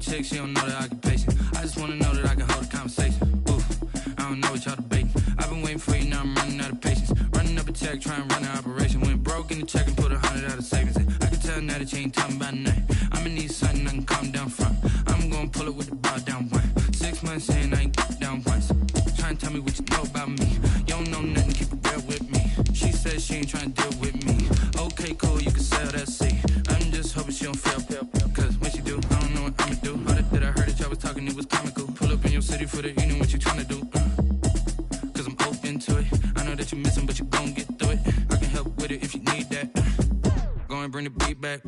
chick, she don't know the occupation. I just wanna know that I can hold a conversation. Oof, I don't know what y'all debating. I've been waiting for you, now I'm running out of patience. Running up a check, trying to run an operation. Went broke in the check and put 100 out of savings in. I can tell now that you ain't talking about nothing. I'ma need something I can calm down from. I'm gonna pull it with the bar down one. 6 months in, I ain't down once. Trying to tell me what you know about me. You don't know nothing, keep it real with me. She says she ain't trying to deal with me. Okay, cool, you can sell that seat. I'm just hoping she don't fail. Cause when she do, I don't know what I'ma do. All that I heard that y'all was talking, it was comical. Pull up in your city for the evening, what you trying to do? Cause I'm open to it. I know that you missing, but you gon' get through it. I can help with it if you need that. Go and bring the beat back.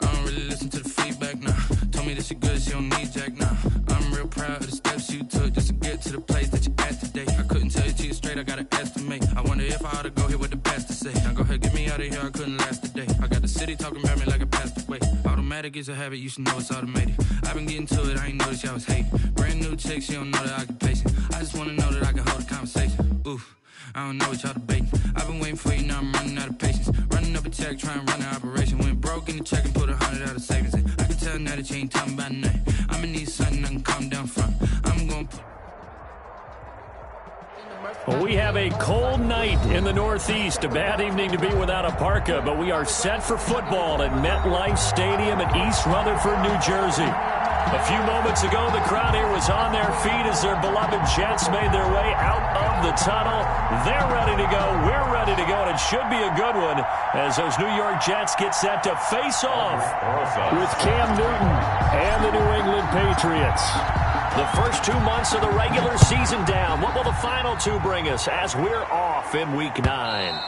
I don't really listen to the feedback, nah. Told me that she good, she don't need Jack, nah. I'm real proud of the steps you took just to get to the place that you at today. I couldn't tell you to you straight, I gotta estimate. I wonder if I ought to go here with the best to say. Now go ahead, get me out of here, I couldn't last a day. I got the city talking about me like a passed away. Automatic is a habit, you should know it's automated. I've been getting to it, I ain't noticed y'all was hating. Brand new chick, she don't know the occupation. I just wanna know that I can hold a conversation. Oof, I don't know what y'all debating. I've been waiting for you, now I'm running out of patience. Running up a check, trying to run an operation. Went broke in the check and put 100 out of savings in. I can tell now that you ain't talking about nothing. I'ma need something I can calm down from. I'm gonna put... Well, we have a cold night in the Northeast. A bad evening to be without a parka, but we are set for football at MetLife Stadium in East Rutherford, New Jersey. A few moments ago, the crowd here was on their feet as their beloved Jets made their way out of the tunnel. They're ready to go. We're ready to go, and it should be a good one as those New York Jets get set to face off with Cam Newton and the New England Patriots. The first 2 months of the regular season down. What will the final two bring us as we're off in Week 9?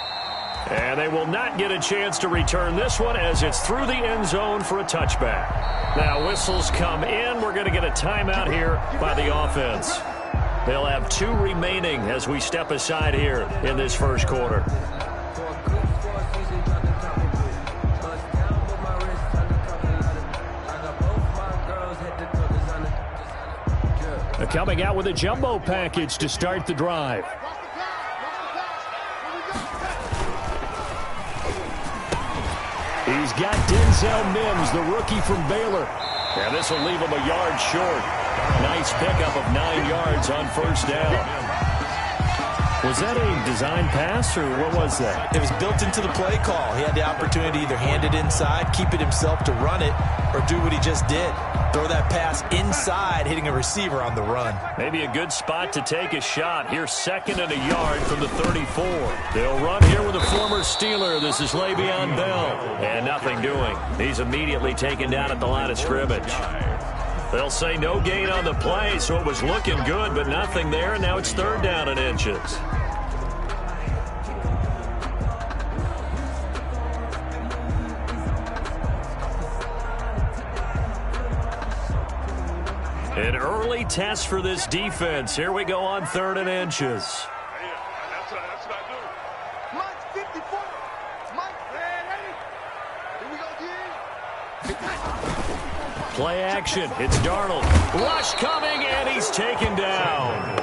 And they will not get a chance to return this one as it's through the end zone for a touchback. Now whistles come in. We're going to get a timeout here by the offense. They'll have 2 remaining as we step aside here in this first quarter. Coming out with a jumbo package to start the drive. He's got Denzel Mims, the rookie from Baylor. And this will leave him a yard short. Nice pickup of 9 yards on first down. Was that a design pass, or what was that? It was built into the play call. He had the opportunity to either hand it inside, keep it himself to run it, or do what he just did. Throw that pass inside, hitting a receiver on the run. Maybe a good spot to take a shot. Here's 2nd and a yard from the 34. They'll run here with a former Steeler. This is Le'Veon Bell. And nothing doing. He's immediately taken down at the line of scrimmage. They'll say no gain on the play, so it was looking good, but nothing there. Now it's 3rd down and inches. An early test for this defense. Here we go on 3rd and inches. Play action. It's Darnold. Rush coming, and he's taken down.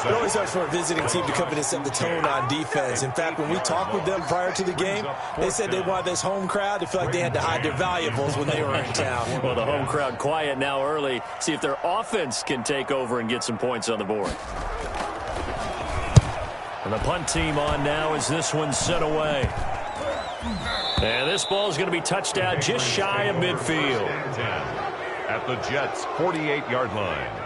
It always hard for a visiting team to come in and set the tone on defense. In fact, when we talked with them prior to the game, they said they wanted this home crowd to feel like they had to hide their valuables when they were in town. Well, the home crowd quiet now early. See if their offense can take over and get some points on the board. And the punt team on now as this one's sent away. And this ball is going to be touched out just shy of midfield. At the Jets' 48-yard line.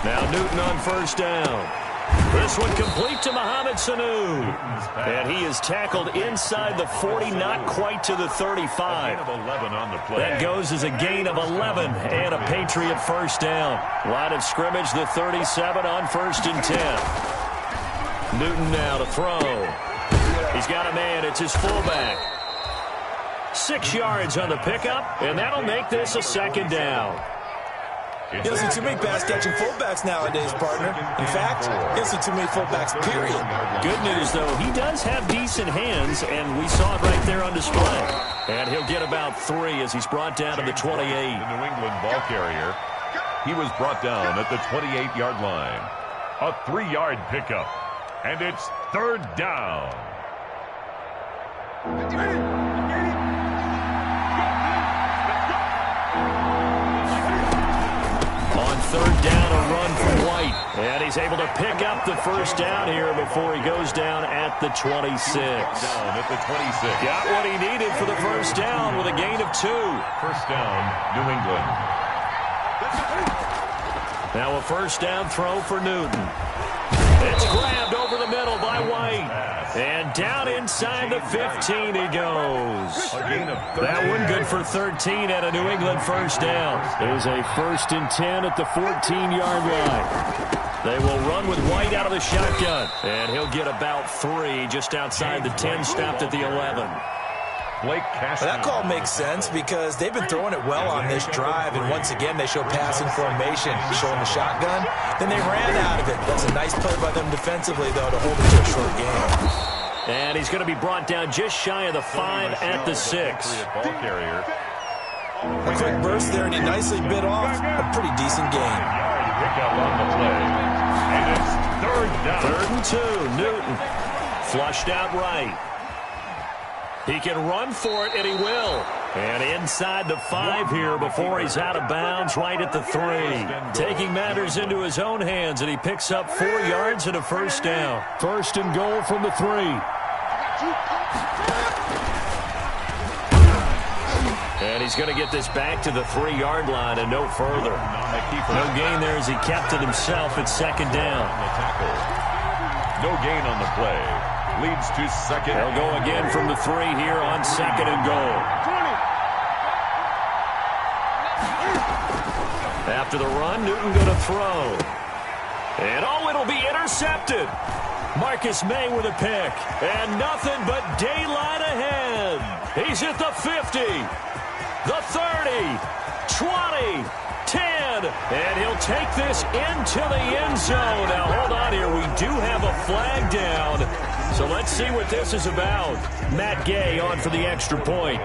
Now Newton on first down. This one complete to Mohamed Sanu. And he is tackled inside the 40, not quite to the 35. That goes as a gain of 11 and a Patriot first down. Line of scrimmage, the 37 on 1st and 10. Newton now to throw. He's got a man. It's his fullback. 6 yards on the pickup, and that'll make this a 2nd down. You don't see too many pass-catching fullbacks nowadays, partner. In fact, you don't see too many fullbacks, period. Good news, though, he does have decent hands, and we saw it right there on display. And he'll get about 3 as he's brought down to the 28. The New England ball carrier. He was brought down at the 28-yard line. A 3-yard pickup. And it's third down. On third down, a run from White. And he's able to pick up the first down here before he goes down at the 26. Down at the 26. Got what he needed for the first down with a gain of 2. First down, New England. Now a first down throw for Newton. It's grabbed over the middle by White. And down inside the 15 he goes. That one good for 13 at a New England first down. There's a 1st and 10 at the 14-yard line. They will run with White out of the shotgun. And he'll get about 3 just outside the 10, stopped at the 11. That call makes sense because they've been throwing it well on this drive, and once again they show passing formation, showing the shotgun. Then they ran out of it. That's a nice play by them defensively, though, to hold it to a short game. And he's going to be brought down just shy of the 5 at the 6. A quick burst there, and he nicely bit off a pretty decent gain. Pickup on the play. And it's third down. 3rd and 2. Newton flushed out right. He can run for it, and he will. And inside the 5 here before he's out of bounds right at the 3. Taking matters into his own hands, and he picks up 4 yards and a first down. 1st and goal from the 3. And he's going to get this back to the 3-yard line and no further. No gain there as he kept it himself at 2nd down. No gain on the play. Leads to 2nd. They'll go again from the 3 here on 2nd and goal. After the run, Newton going to throw. And it'll be intercepted. Marcus May with a pick. And nothing but daylight ahead. He's at the 50, the 30, 20, 10. And he'll take this into the end zone. Now, hold on here. We do have a flag down. So let's see what this is about. Matt Gay on for the extra point.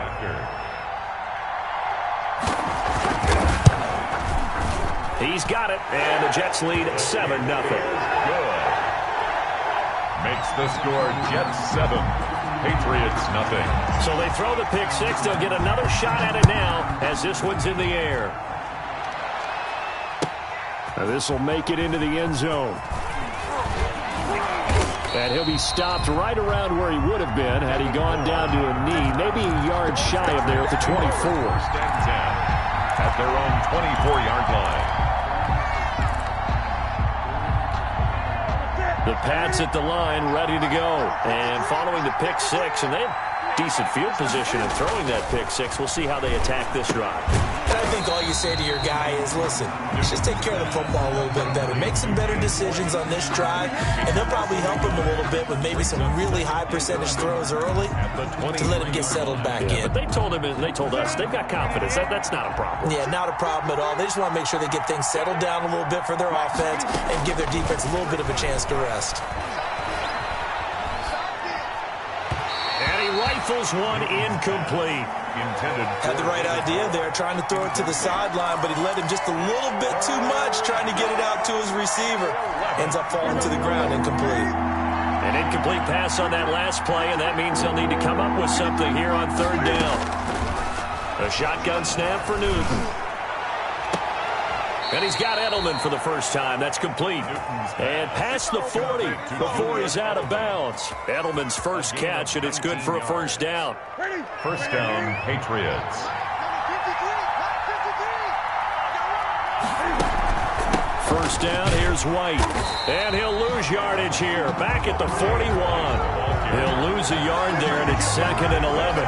He's got it, and the Jets lead 7-0. Good. Makes the score Jets 7, Patriots nothing. So they throw the pick 6. They'll get another shot at it now as this one's in the air. Now this will make it into the end zone. And he'll be stopped right around where he would have been had he gone down to a knee, maybe a yard shy of there at the 24. First and 10 at their own 24-yard line. The Pats at the line, ready to go. And following the pick 6, and they have decent field position in throwing that pick 6. We'll see how they attack this drive. And I think all you say to your guy is, listen, just take care of the football a little bit better. Make some better decisions on this drive, and they'll probably help him a little bit with maybe some really high percentage throws early to let him get settled back in. But they told him, and they told us, they've got confidence. That's not a problem. Yeah, not a problem at all. They just want to make sure they get things settled down a little bit for their offense and give their defense a little bit of a chance to rest. Rifles one incomplete. Had the right idea there, trying to throw it to the sideline, but he let him just a little bit too much, trying to get it out to his receiver. Ends up falling to the ground, incomplete. An incomplete pass on that last play, and that means they'll need to come up with something here on 3rd down. A shotgun snap for Newton. And he's got Edelman for the first time. That's complete. And past the 40 before he's out of bounds. Edelman's first catch, and it's good for a first down. First down, Patriots. First down, here's White. And he'll lose yardage here. Back at the 41. He'll lose a yard there, and it's 2nd and 11.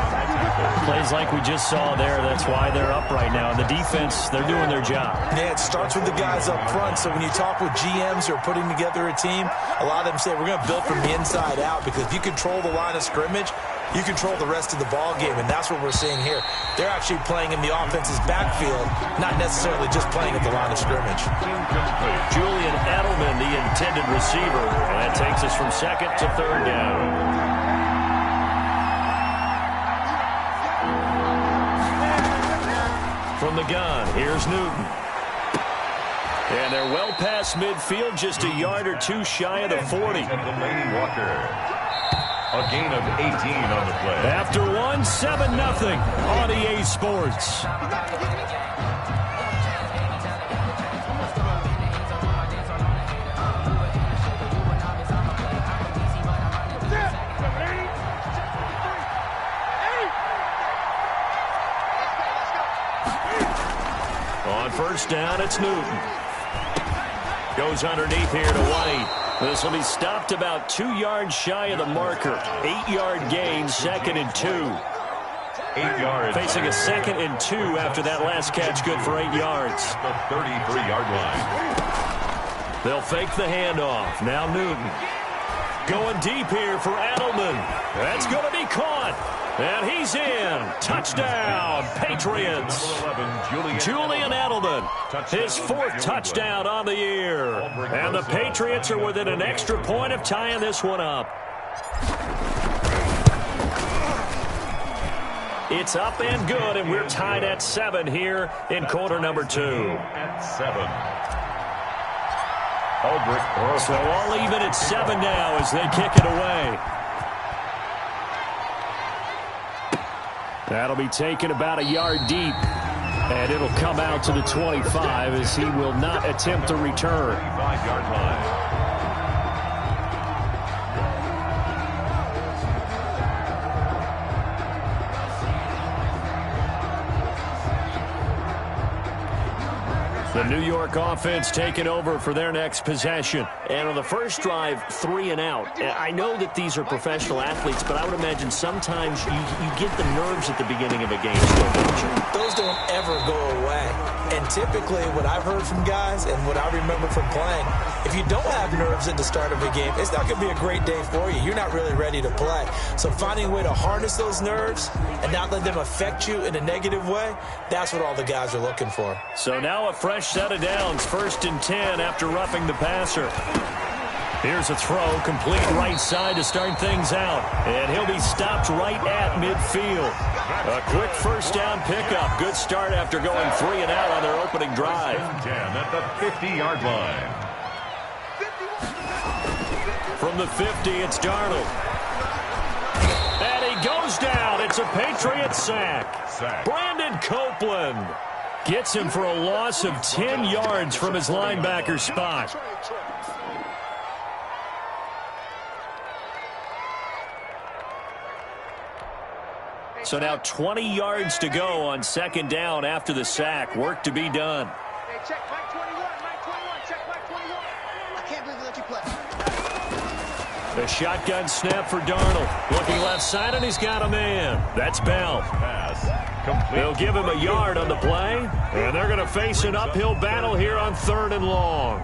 Plays like we just saw there. That's why they're up right now. And the defense, they're doing their job. Yeah, it starts with the guys up front. So when you talk with GMs who are putting together a team, a lot of them say we're going to build from the inside out, because if you control the line of scrimmage, you control the rest of the ball game, and that's what we're seeing here. They're actually playing in the offense's backfield, not necessarily just playing at the line of scrimmage. Julian Edelman, the intended receiver. And that takes us from 2nd to 3rd down. From the gun, here's Newton. And they're well past midfield, just a yard or two shy of the 40. Delaney Walker. A gain of 18 on the play. After one, 7-0 on EA Sports. On first down, it's Newton. Goes underneath here to White. This will be stopped about 2 yards shy of the marker. 8-yard gain, 2nd and 2. 8 yards. Facing a 2nd and 2 after that last catch, good for 8 yards. The 33-yard line. They'll fake the handoff. Now Newton. Going deep here for Edelman. That's going to be caught. And he's in. Touchdown, Patriots. 11, Julian Edelman, his 4th touchdown on the year. And the Patriots are within an extra point of tying this one up. It's up and good, and we're tied at 7 here in quarter number 2. At 7. Albrecht. So all even at 7 now as they kick it away. That'll be taken about a yard deep. And it'll come out to the 25 as he will not attempt a return. 25-yard line. The New York offense taking over for their next possession. And on the first drive, 3 and out. I know that these are professional athletes, but I would imagine sometimes you get the nerves at the beginning of a game still, don't you? Those don't ever go away. And typically what I've heard from guys and what I remember from playing, if you don't have nerves at the start of a game, it's not going to be a great day for you. You're not really ready to play. So finding a way to harness those nerves and not let them affect you in a negative way, that's what all the guys are looking for. So now a fresh set of downs, 1st and 10 after roughing the passer. Here's a throw, complete right side to start things out. And he'll be stopped right at midfield. A quick first down pickup. Good start after going 3 and out on their opening drive. 10 at the 50-yard line. From the 50, it's Darnold. And he goes down. It's a Patriot sack. Brandon Copeland gets him for a loss of 10 yards from his linebacker spot. So now 20 yards to go on 2nd down after the sack. Work to be done. Hey, check Mike 21, Mike 21, check Mike 21. I can't believe we let you play. The shotgun snap for Darnold. Looking left side, and he's got a man. That's Bell. They'll give him a yard on the play, and they're going to face an uphill battle here on 3rd and long.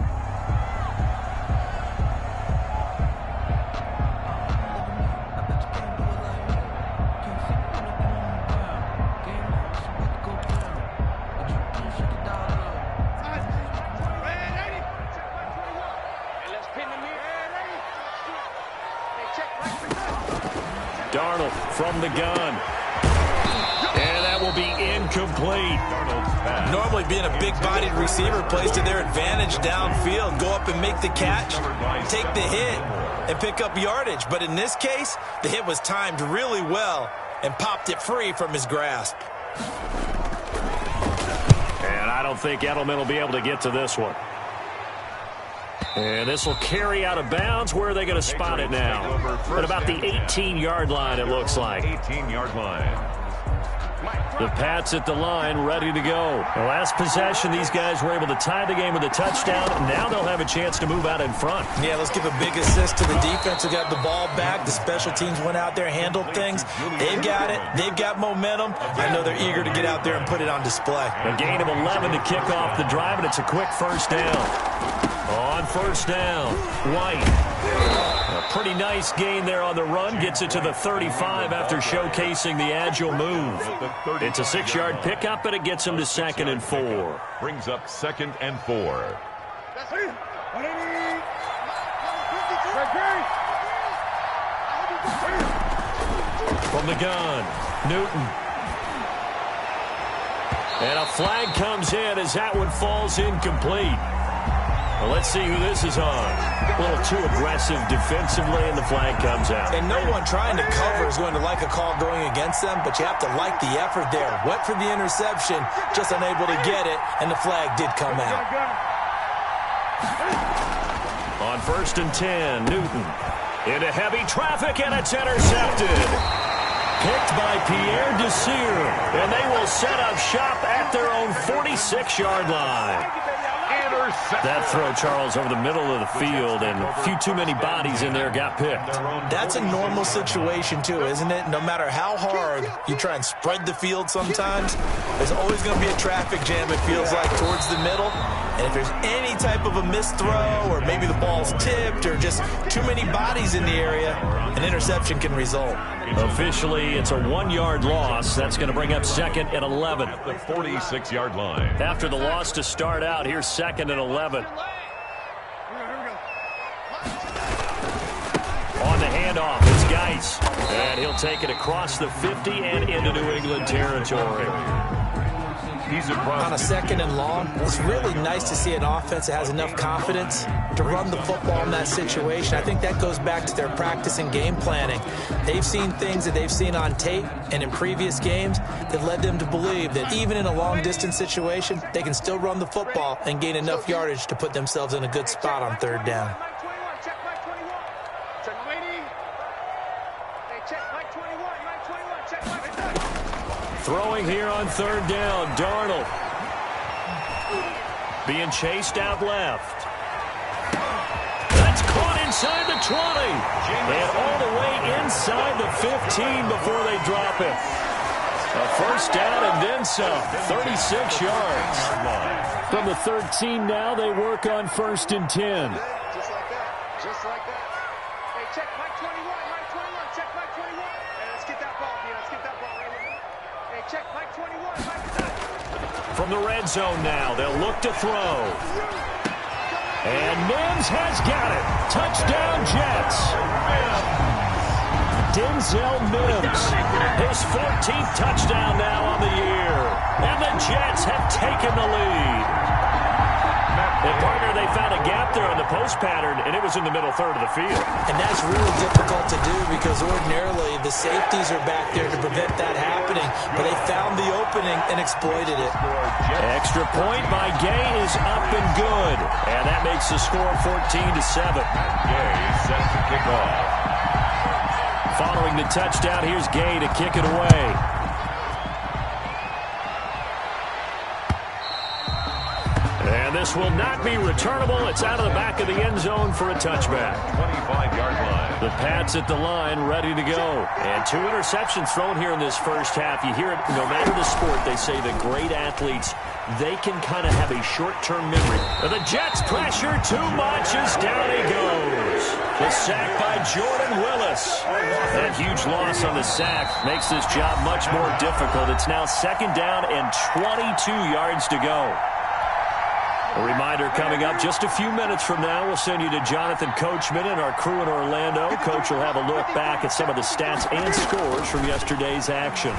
Darnold from the gun. And that will be incomplete. Normally being a big-bodied receiver plays to their advantage downfield. Go up and make the catch, take the hit, and pick up yardage. But in this case, the hit was timed really well and popped it free from his grasp. And I don't think Edelman will be able to get to this one. And this will carry out of bounds. Where are they going to spot it now? At about the 18-yard line, it looks like. 18-yard line. The Pats at the line, ready to go. The last possession, these guys were able to tie the game with a touchdown. Now they'll have a chance to move out in front. Yeah, let's give a big assist to the defense who got the ball back. The special teams went out there, handled things. They've got it. They've got momentum. I know they're eager to get out there and put it on display. A gain of 11 to kick off the drive, and it's a quick first down. On first down, White. A pretty nice gain there on the run. Gets it to the 35 after showcasing the agile move. It's a 6-yard pickup, and it gets him to 2nd and 4. Brings up 2nd and 4. From the gun, Newton. And a flag comes in as that one falls incomplete. Well, let's see who this is on. A little too aggressive defensively, and the flag comes out. And no one trying to cover is going to like a call going against them, but you have to like the effort there. Went for the interception, just unable to get it, and the flag did come out. On 1st and 10, Newton into heavy traffic, and it's intercepted. Picked by Pierre Desir, and they will set up shop at their own 46-yard line. That throw, Charles, over the middle of the field, and a few too many bodies in there got picked. That's a normal situation, too, isn't it? No matter how hard you try and spread the field sometimes, there's always going to be a traffic jam, it feels like, towards the middle. And if there's any type of a missed throw, or maybe the ball's tipped, or just too many bodies in the area, an interception can result. Officially, it's a 1-yard loss. That's going to bring up 2nd and 11. The 46-yard line. After the loss to start out, here's 2nd and 11. On the handoff, it's Geis. And he'll take it across the 50 and into New England territory. On a 2nd and long, it's really nice to see an offense that has enough confidence to run the football in that situation. I think that goes back to their practice and game planning. They've seen things that they've seen on tape and in previous games that led them to believe that even in a long-distance situation, they can still run the football and gain enough yardage to put themselves in a good spot on 3rd down. Throwing here on 3rd down, Darnold. Being chased out left. That's caught inside the 20. And all the way inside the 15 before they drop it. A 1st down and then some. 36 yards. From the 13 now, they work on 1st and 10. Just like that. Just like that. Hey, check Mike 21. Mike 21. Check Mike 21. Hey, let's get that ball, Peter. Let's get that ball right with me. Hey, check Mike 21. Mike. From the red zone now, they'll look to throw. And Mims has got it. Touchdown, Jets. Denzel Mims, his 14th touchdown now on the year. And the Jets have taken the lead. And, partner, they found a gap there on the post pattern, and it was in the middle third of the field. And that's really difficult to do because ordinarily the safeties are back there to prevent that happening. But they found the opening and exploited it. Extra point by Gay is up and good. And that makes the score 14-7. Gay set to kick off. Following the touchdown, here's Gay to kick it away. And this will not be returnable. It's out of the back of the end zone for a touchback. 25-yard line. The Pats at the line, ready to go. And 2 interceptions thrown here in this first half. You hear it, no matter the sport, they say that great athletes, they can kind of have a short-term memory. And the Jets pressure too much as down he goes. The sack by Jordan Willis. That huge loss on the sack makes this job much more difficult. It's now 2nd down and 22 yards to go. A reminder coming up just a few minutes from now, we'll send you to Jonathan Coachman and our crew in Orlando. Coach will have a look back at some of the stats and scores from yesterday's action.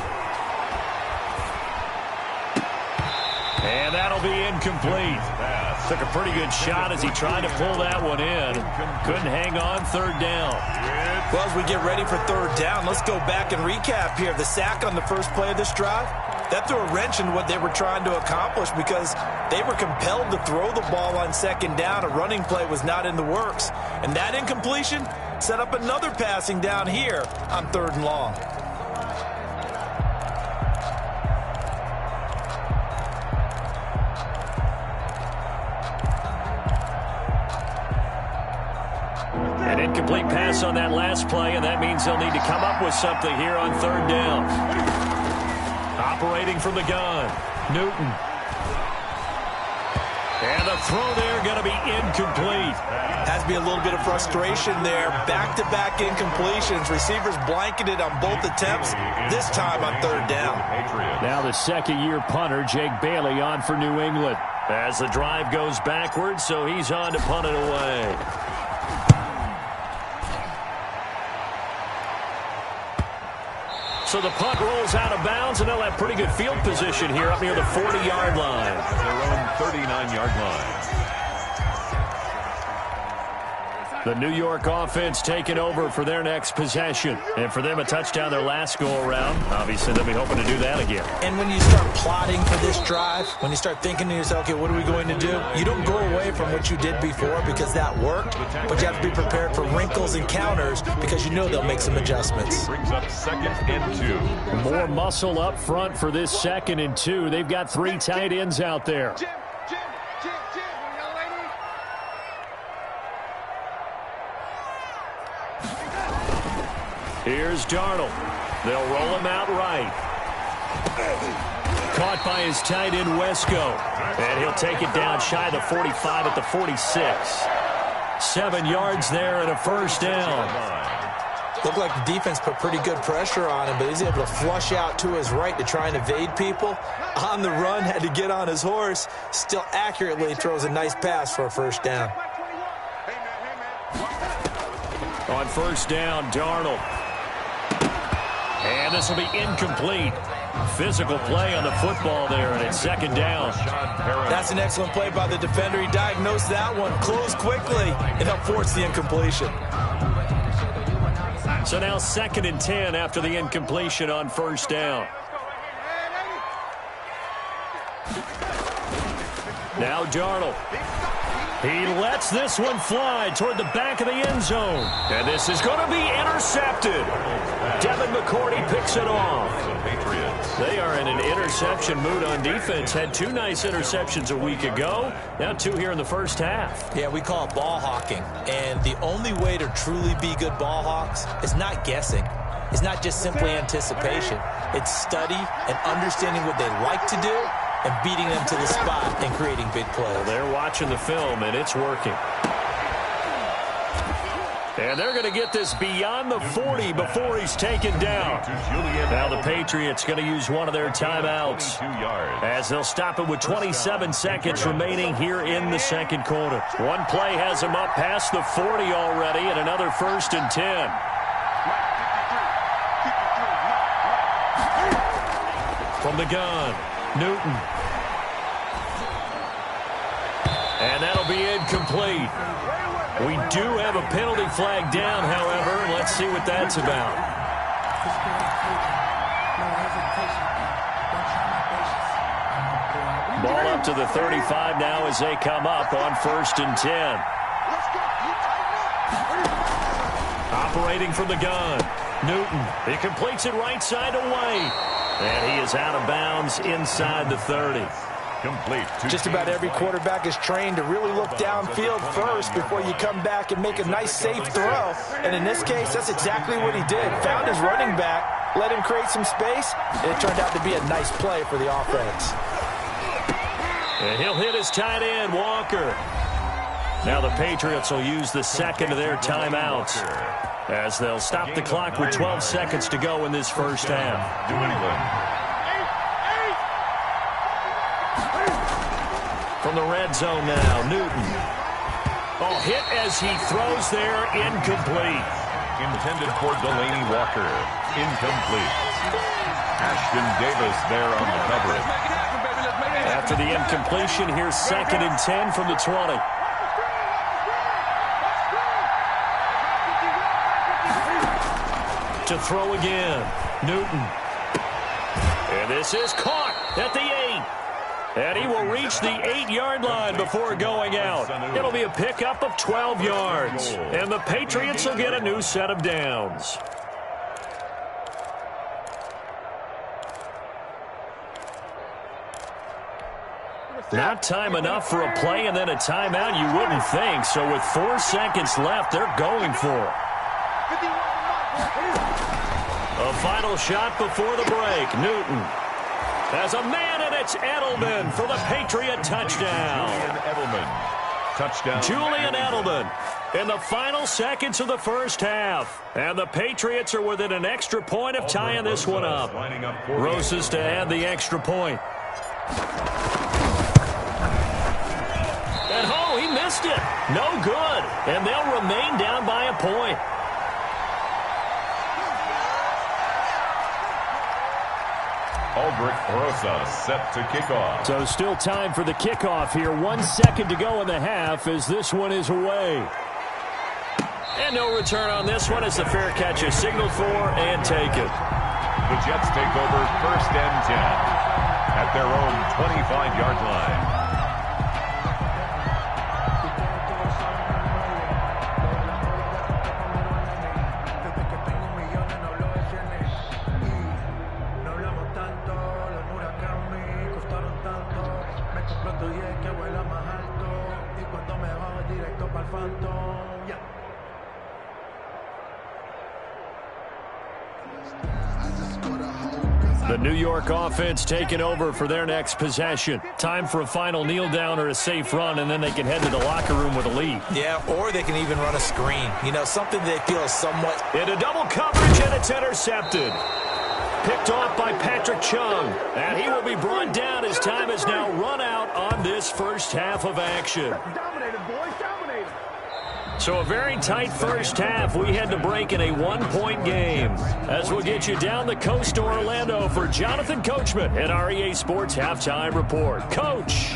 And that'll be incomplete. Took a pretty good shot as he tried to pull that one in. Couldn't hang on 3rd down. Well, as we get ready for 3rd down, let's go back and recap here. The sack on the first play of this drive, that threw a wrench in what they were trying to accomplish because they were compelled to throw the ball on 2nd down. A running play was not in the works. And that incompletion set up another passing down here on 3rd and long. An incomplete pass on that last play, and that means they'll need to come up with something here on 3rd down. Operating from the gun, Newton. And the throw there going to be incomplete. Has to be a little bit of frustration there. Back-to-back incompletions. Receivers blanketed on both attempts, this time on 3rd down. Now the 2nd-year punter, Jake Bailey, on for New England. As the drive goes backwards, so he's on to punt it away. So the punt rolls out of bounds, and they'll have pretty good field position here up near the 40-yard line. Their own 39-yard line. The New York offense taking over for their next possession. And for them, a touchdown their last go-around. Obviously, they'll be hoping to do that again. And when you start plotting for this drive, when you start thinking to yourself, okay, what are we going to do? You don't go away from what you did before because that worked, but you have to be prepared for wrinkles and counters because you know they'll make some adjustments. Brings up 2nd and 2. More muscle up front for this 2nd and 2. They've got 3 tight ends out there. Here's Darnold. They'll roll him out right. Caught by his tight end, Wesco. And he'll take it down shy of the 45 at the 46. 7 yards there and a first down. Looked like the defense put pretty good pressure on him, but he's able to flush out to his right to try and evade people. On the run, had to get on his horse. Still accurately throws a nice pass for a first down. On first down, Darnold. And this will be incomplete. Physical play on the football there, and it's 2nd down. That's an excellent play by the defender. He diagnosed that one, closed quickly, and helped force the incompletion. So now 2nd and 10 after the incompletion on first down. Now Darnold. He lets this one fly toward the back of the end zone. And this is going to be intercepted. Devin McCourty picks it off. They are in an interception mood on defense. Had 2 nice interceptions a week ago. Now 2 here in the first half. Yeah, we call it ball hawking. And the only way to truly be good ball hawks is not guessing. It's not just simply anticipation. It's study and understanding what they like to do and beating them to the spot and creating big plays. Well, they're watching the film, and it's working. And they're going to get this beyond the 40 before he's taken down. Now the Patriots going to use one of their timeouts as they'll stop it with 27 seconds remaining here in the 2nd quarter. One play has him up past the 40 already, and another 1st and 10. From the gun, Newton. And that'll be incomplete. We do have a penalty flag down, however. Let's see what that's about. Ball up to the 35 now as they come up on 1st and 10. Operating from the gun, Newton. He completes it right side away. And he is out of bounds inside the 30. Complete. Just about every quarterback is trained to really look downfield first before you come back and make a nice, safe throw. And in this case, that's exactly what he did. Found his running back, let him create some space, and it turned out to be a nice play for the offense. And he'll hit his tight end, Walker. Now the Patriots will use the 2nd of their timeouts as they'll stop the clock with 12 seconds to go in this first half. New England. From the red zone now, Newton. Oh, hit as he throws there, incomplete. Intended for Delaney Walker. Incomplete. Ashton Davis there on the coverage. After the incompletion, here's 2nd and 10 from the 20. To throw again, Newton. And this is caught at the 8. And he will reach the 8-yard line before going out. It'll be a pickup of 12 yards. And the Patriots will get a new set of downs. Not time enough for a play and then a timeout, you wouldn't think. So with 4 seconds left, they're going for it. A final shot before the break. Newton has a man, and it's Edelman for the Patriot touchdown. Julian Edelman in the final seconds of the first half. And the Patriots are within an extra point of tying this one up. Rosas to add the extra point. And oh, he missed it. No good. And they'll remain down by a point. Aldrich Rosas set to kick off. So still time for the kickoff here. 1 second to go in the half as this one is away. And no return on this one as the fair catch is signaled for and taken. The Jets take over 1st and 10 at their own 25-yard line. The New York offense taking over for their next possession. Time for a final kneel down or a safe run, and then they can head to the locker room with a lead. Yeah, or they can even run a screen. You know, something they feel is somewhat... Into double coverage, and it's intercepted. Picked off by Patrick Chung. And he will be brought down as time has now run out on this first half of action. Dominated, boys, dominated. So a very tight first half. We had to break in a one-point game. As we'll get you down the coast to Orlando for Jonathan Coachman at our EA Sports Halftime Report. Coach.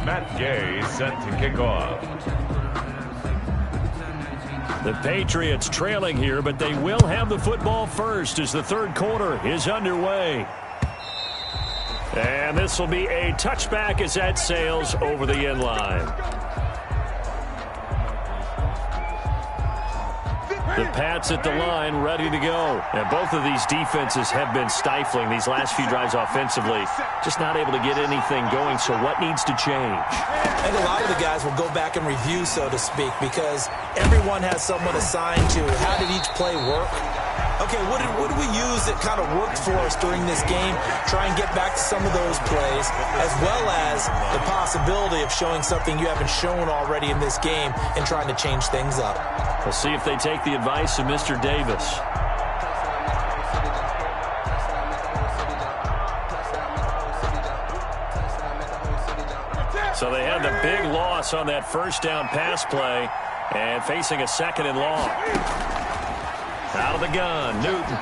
Matt Gay set to kick off. The Patriots trailing here, but they will have the football first as the third quarter is underway. And this will be a touchback as that sails over the end line. The Pats at the line, ready to go. And both of these defenses have been stifling these last few drives offensively. Just not able to get anything going, so what needs to change? I think a lot of the guys will go back and review, so to speak, because everyone has someone assigned to how did each play work. Okay, what did we use that kind of worked for us during this game? Try and get back to some of those plays, as well as the possibility of showing something you haven't shown already in this game and trying to change things up. We'll see if they take the advice of Mr. Davis. So they had the big loss on that first down pass play and facing a second and long. Out of the gun, Newton.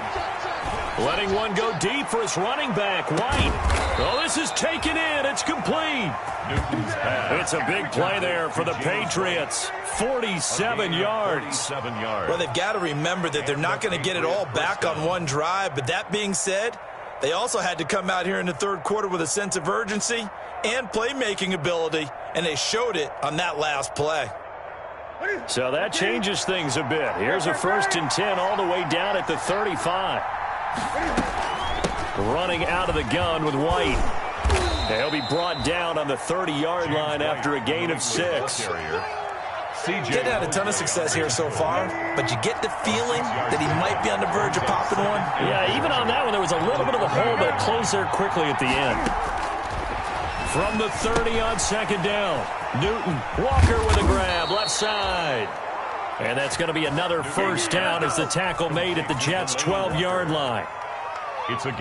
Letting one go deep for his running back, White. Oh, this is taken in. It's complete. Newton's pass. It's a big play there for the Patriots. 47 yards. Well, they've got to remember that they're not going to get it all back on one drive. But that being said, they also had to come out here in the third quarter with a sense of urgency and playmaking ability, and they showed it on that last play. So that changes things a bit. Here's a 1st and 10 all the way down at the 35. Running out of the gun with White. He'll be brought down on the 30-yard line after a gain of 6. Didn't have a ton of success here so far, but you get the feeling that he might be on the verge of popping one. Yeah, even on that one, there was a little bit of a hole, but it closed there quickly at the end. From the 30 on second down, Newton, Walker with a grab, left side. And that's going to be another first down as the tackle made at the Jets' 12-yard line.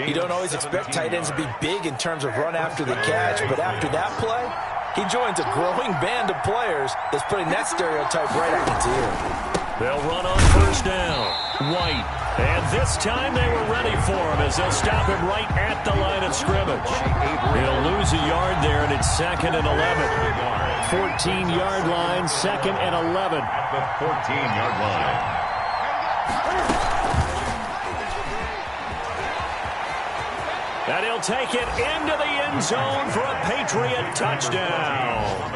You don't always expect tight ends to be big in terms of run after the catch, but after that play, he joins a growing band of players that's putting that stereotype right on its ear. They'll run on first down. White. And this time they were ready for him as they'll stop him right at the line of scrimmage. He'll lose a yard there, and it's 2nd and 11. 14-yard line, 2nd and 11. At the 14-yard line. And he'll take it into the end zone for a Patriot touchdown.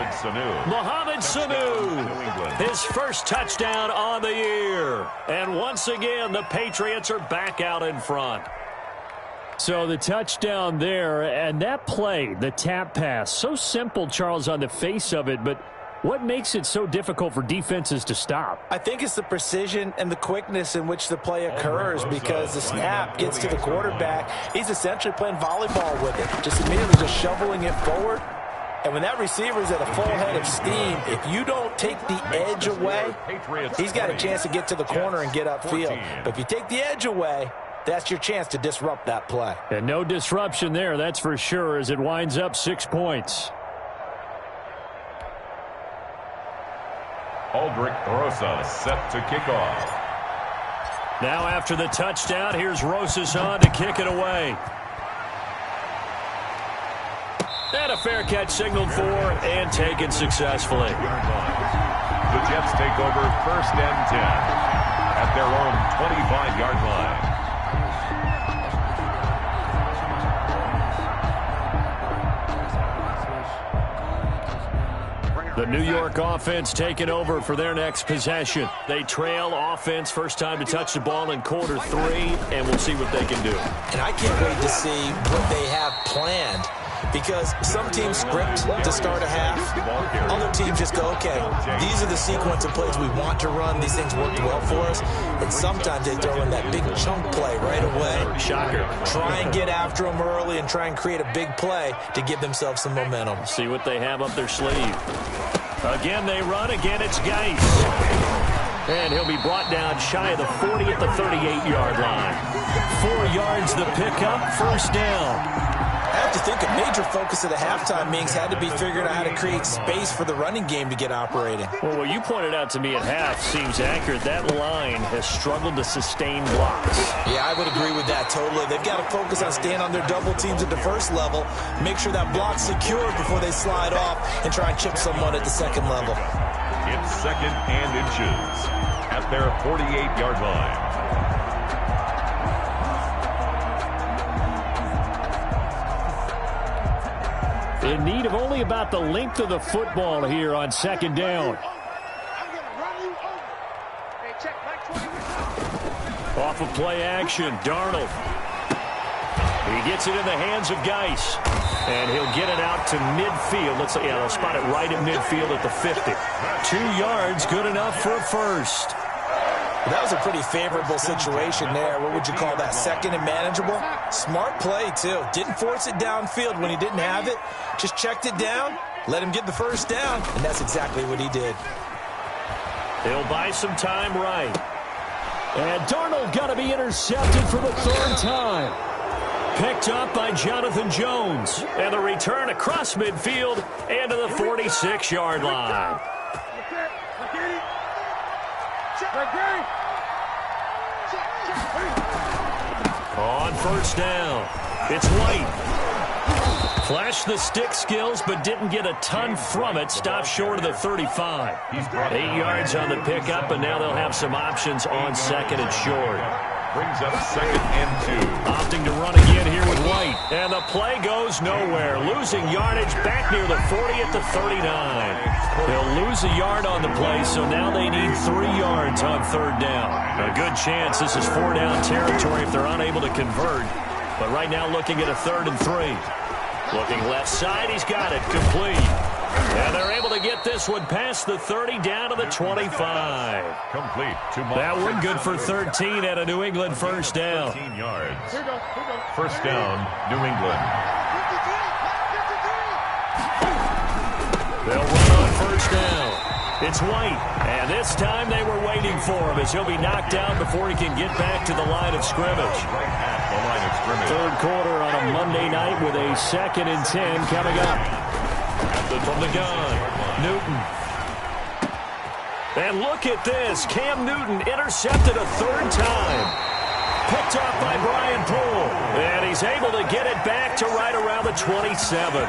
Mohamed Sanu, his first touchdown on the year. And once again, the Patriots are back out in front. So the touchdown there, and that play, the tap pass, so simple, Charles, on the face of it, but what makes it so difficult for defenses to stop? I think it's the precision and the quickness in which the play occurs, because the snap gets to the quarterback. He's essentially playing volleyball with it, just immediately just shoveling it forward. And when that receiver is at a full head of steam, if you don't take the edge away, he's got a chance to get to the corner and get upfield. But if you take the edge away, that's your chance to disrupt that play. And no disruption there, that's for sure, as it winds up 6 points. Aldrich Rosas set to kick off. Now after the touchdown, here's Rosas on to kick it away. And a fair catch signaled for and taken successfully. The Jets take over 1st and 10 at their own 25-yard line. The New York offense taking over for their next possession. They trail offense, first time to touch the ball in quarter 3, and we'll see what they can do. And I can't wait to see what they have planned, because some teams script to start a half. Other teams just go, okay, these are the sequence of plays we want to run. These things worked well for us. And sometimes they throw in that big chunk play right away. Shocker. Try and get after them early and try and create a big play to give themselves some momentum. See what they have up their sleeve. Again, they run. Again, it's Geis. And he'll be brought down shy of the 40 at the 38-yard line. 4 yards the pickup, first down. I have to think a major focus of the halftime meetings had to be figuring out how to create space for the running game to get operating. Well, what you pointed out to me at half seems accurate. That line has struggled to sustain blocks. Yeah, I would agree with that totally. They've got to focus on staying on their double teams at the first level, make sure that block's secure before they slide off, and try and chip someone at the second level. It's 2nd and inches at their 48-yard line. In need of only about the length of the football here on 2nd down. Off of play action, Darnold. He gets it in the hands of Geis. And he'll get it out to midfield. They'll spot it right at midfield at the 50. 2 yards, good enough for a first. That was a pretty favorable situation there. What would you call that? 2nd and manageable? Smart play, too. Didn't force it downfield when he didn't have it. Just checked it down, let him get the first down, and that's exactly what he did. He'll buy some time right. And Darnold got to be intercepted for the 3rd time. Picked up by Jonathan Jones. And the return across midfield and to the 46-yard line. On first down, it's White. Flashed the stick skills, but didn't get a ton from it. Stopped short of the 35. 8 yards on the pickup, and now they'll have some options on 2nd and short. Brings up 2nd and 2. Opting to run again here with White. And the play goes nowhere. Losing yardage back near the 40 at the 39. They'll lose a yard on the play, so now they need 3 yards on 3rd down. A good chance this is 4-down territory if they're unable to convert. But right now looking at a 3rd and 3. Looking left side, he's got it. Complete. And they're able to get this one past the 30 down to the 25. Complete. That one good for 13 at a New England first down. 13 yards. First down, New England. They'll run on first down. It's White. And this time they were waiting for him as he'll be knocked down before he can get back to the line of scrimmage. Right at the line of scrimmage. 3rd quarter on a Monday night with a 2nd and 10 coming up. From the gun, Newton. And look at this. Cam Newton intercepted a 3rd time. Picked off by Brian Poole. And he's able to get it back to right around the 27.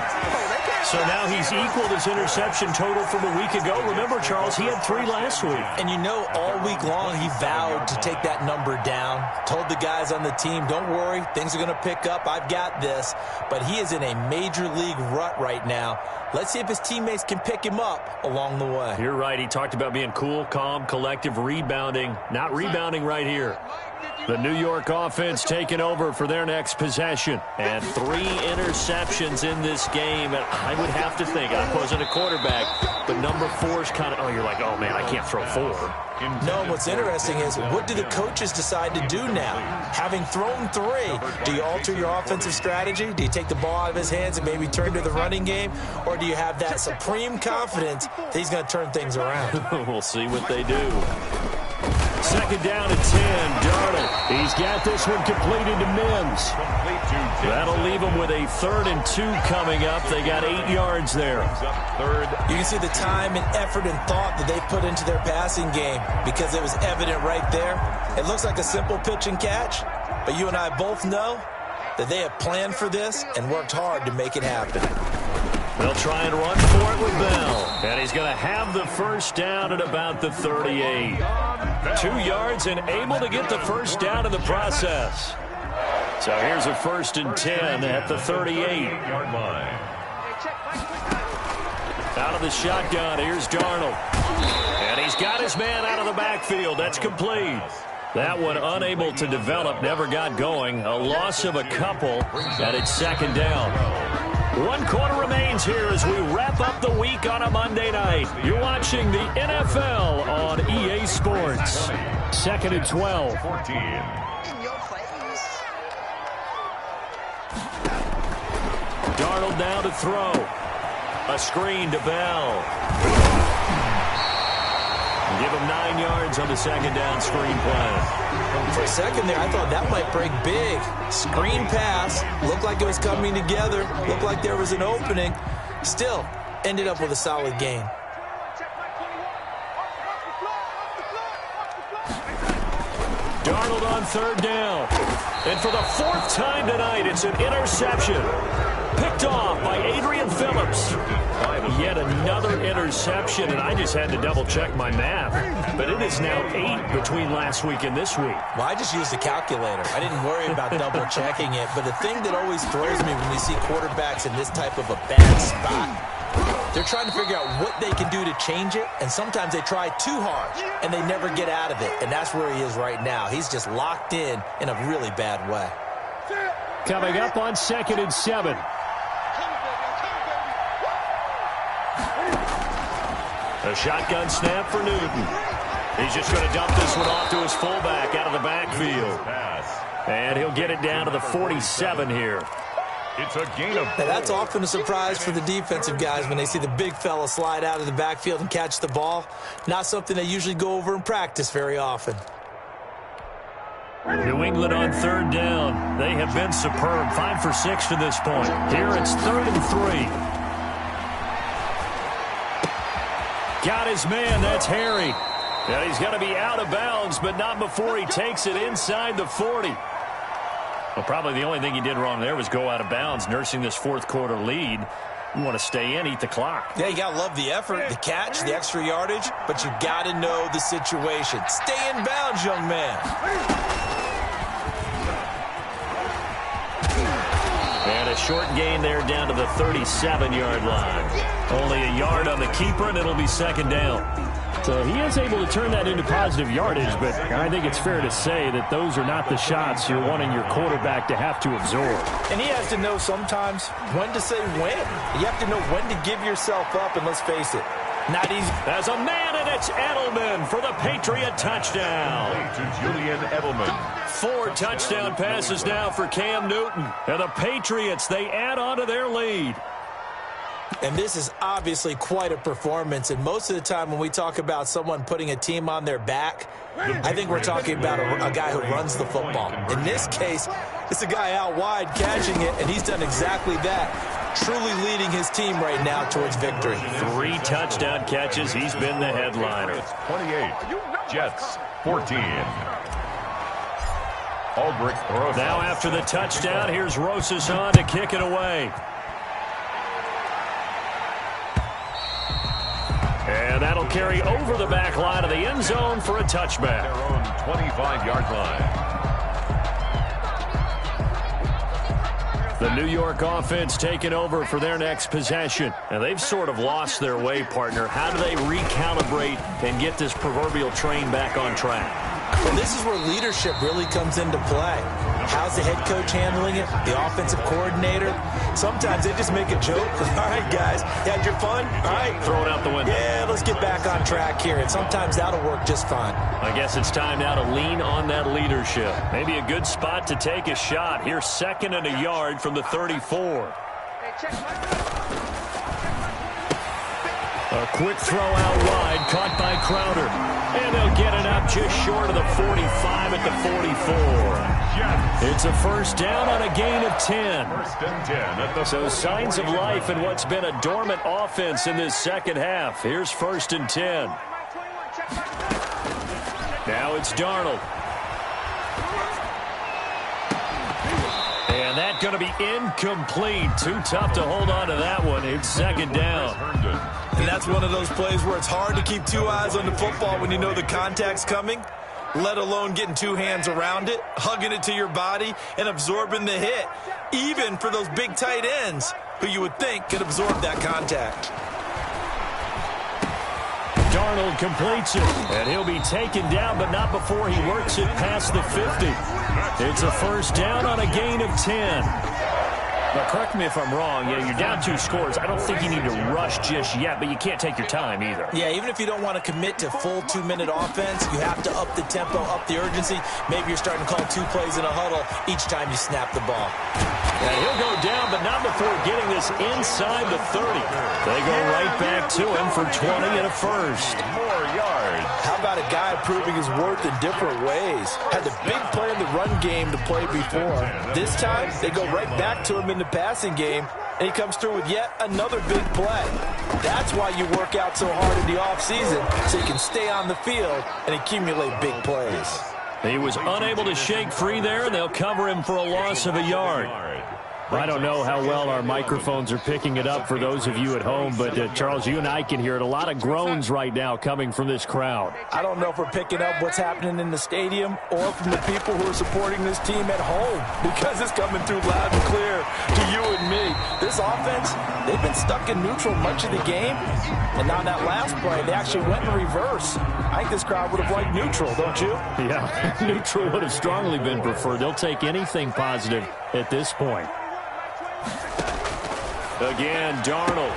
So now he's equaled his interception total from a week ago. Remember, Charles, he had 3 last week. And you know, all week long he vowed to take that number down. Told the guys on the team, don't worry, things are going to pick up. I've got this. But he is in a major league rut right now. Let's see if his teammates can pick him up along the way. You're right. He talked about being cool, calm, collective, rebounding. Not rebounding right here. The New York offense taking over for their next possession. And 3 interceptions in this game. And I would have to think, I wasn't a quarterback, but number 4 is kind of, you're like, oh, man, I can't throw 4. No, what's interesting is, what do the coaches decide to do now? Having thrown 3, do you alter your offensive strategy? Do you take the ball out of his hands and maybe turn to the running game? Or do you have that supreme confidence that he's going to turn things around? We'll see what they do. 2nd down and 10, Darnold. He's got this one completed to Mims. That'll leave him with a 3rd and 2 coming up. They got 8 yards there. You can see the time and effort and thought that they put into their passing game because it was evident right there. It looks like a simple pitch and catch, but you and I both know that they have planned for this and worked hard to make it happen. They'll try and run for it with Bell. And he's going to have the first down at about the 38. 2 yards and able to get the first down in the process. So here's a 1st and 10 at the 38-yard line. Out of the shotgun, here's Darnold. And he's got his man out of the backfield. That's complete. That one unable to develop, never got going. A loss of a couple, and it's 2nd down. 1 quarter remains here as we wrap up the week on a Monday night. You're watching the NFL on EA Sports. 2nd and 12. 14. Darnold now to throw. A screen to Bell. Give him 9 yards on the 2nd down screen play. For a second there, I thought that might break big. Screen pass. Looked like it was coming together. Looked like there was an opening. Still, ended up with a solid gain. Darnold on 3rd down. And for the 4th time tonight, it's an interception. Picked off by Adrian Phillips. Yet another interception, and I just had to double-check my math. But it is now 8 between last week and this week. Well, I just used a calculator. I didn't worry about double-checking it. But the thing that always throws me when we see quarterbacks in this type of a bad spot, they're trying to figure out what they can do to change it, and sometimes they try too hard, and they never get out of it. And that's where he is right now. He's just locked in a really bad way. Coming up on 2nd and 7. A shotgun snap for Newton. He's just going to dump this one off to his fullback out of the backfield. And he'll get it down to the 47 here. It's a gain of 4. Now, that's often a surprise for the defensive guys when they see the big fella slide out of the backfield and catch the ball. Not something they usually go over in practice very often. New England on 3rd down. They have been superb. 5 for 6 to this point. Here it's 3rd and 3. Got his man, that's Harry. And he's going to be out of bounds, but not before he takes it inside the 40. Well, probably the only thing he did wrong there was go out of bounds, nursing this 4th quarter lead. You want to stay in, eat the clock. Yeah, you got to love the effort, the catch, the extra yardage, but you got to know the situation. Stay in bounds, young man. And a short gain there down to the 37-yard line. Only a yard on the keeper, and it'll be 2nd down. So he is able to turn that into positive yardage, but I think it's fair to say that those are not the shots you're wanting your quarterback to have to absorb. And he has to know sometimes when to say when. You have to know when to give yourself up, and let's face it, not easy. As a man, and it's Edelman for the Patriot touchdown. To Julian Edelman. 4 touchdown passes now for Cam Newton. And the Patriots, they add on to their lead. And this is obviously quite a performance. And most of the time when we talk about someone putting a team on their back, I think we're talking about a guy who runs the football. In this case, it's a guy out wide catching it, and he's done exactly that. Truly leading his team right now towards victory. 3 touchdown catches. He's been the headliner. 28. Jets 14. Aldrich throws. Now after the touchdown, here's Rosas on to kick it away. And that'll carry over the back line of the end zone for a touchback. Their own 25-yard line. The New York offense taking over for their next possession. And they've sort of lost their way, partner. How do they recalibrate and get this proverbial train back on track? Well, this is where leadership really comes into play. How's the head coach handling it? The offensive coordinator? Sometimes they just make a joke. All right, guys, you had your fun? All right. Throw it out the window. Yeah, let's get back on track here. And sometimes that'll work just fine. I guess it's time now to lean on that leadership. Maybe a good spot to take a shot. Here's 2nd and a yard from the 34. A quick throw out wide, caught by Crowder. And they'll get it up just short of the 45 at the 44. It's a first down on a gain of 10. First and 10 at the So signs of life in what's been a dormant offense in this second half. Here's 1st and 10. Now it's Darnold. And that going to be incomplete. Too tough to hold on to that one. It's second down. And that's one of those plays where it's hard to keep two eyes on the football when you know the contact's coming, let alone getting two hands around it, hugging it to your body, and absorbing the hit, even for those big tight ends who you would think could absorb that contact. Darnold completes it, and he'll be taken down, but not before he works it past the 50. It's a first down on a gain of 10. Now, correct me if I'm wrong. Yeah, you're down 2 scores. I don't think you need to rush just yet, but you can't take your time either. Yeah, even if you don't want to commit to full 2-minute offense, you have to up the tempo, up the urgency. Maybe you're starting to call 2 plays in a huddle each time you snap the ball. And he'll go down, but not before getting this inside the 30. They go right back to him for 20 and a first. More yards. How about a guy proving his worth in different ways? Had the big play in the run game to play before. This time, they go right back to him in the passing game, and he comes through with yet another big play. That's why you work out so hard in the offseason, so you can stay on the field and accumulate big plays. He was unable to shake free there, and they'll cover him for a loss of a yard. I don't know how well our microphones are picking it up for those of you at home, but Charles, you and I can hear it. A lot of groans right now coming from this crowd. I don't know if we're picking up what's happening in the stadium or from the people who are supporting this team at home, because it's coming through loud and clear to you and me. This offense, they've been stuck in neutral much of the game, and now that last play, they actually went in reverse. I think this crowd would have liked neutral, don't you? Yeah, neutral would have strongly been preferred. They'll take anything positive at this point. Again, Darnold.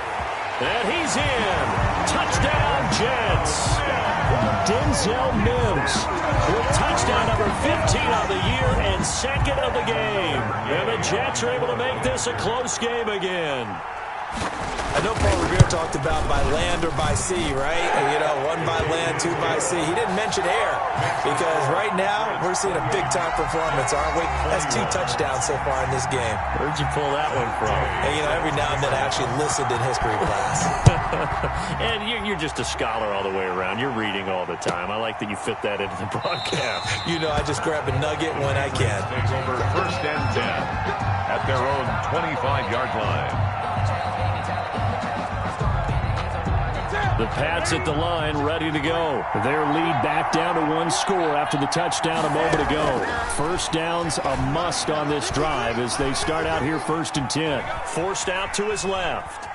And he's in. Touchdown, Jets. Denzel Mims with touchdown number 15 on the year and second of the game. And the Jets are able to make this a close game again. I know Paul Revere talked about by land or by sea, right? You know, 1 by land, 2 by sea. He didn't mention air, because right now we're seeing a big-time performance, aren't we? That's 2 touchdowns so far in this game. Where'd you pull that one from? And, you know, every now and then I actually listened in history class. And you're just a scholar all the way around. You're reading all the time. I like that you fit that into the broadcast. You know, I just grab a nugget when I can. Takes over first and 10 at their own 25-yard line. The Pats at the line, ready to go. Their lead back down to 1 score after the touchdown a moment ago. First down's a must on this drive as they start out here first and 10. Forced out to his left.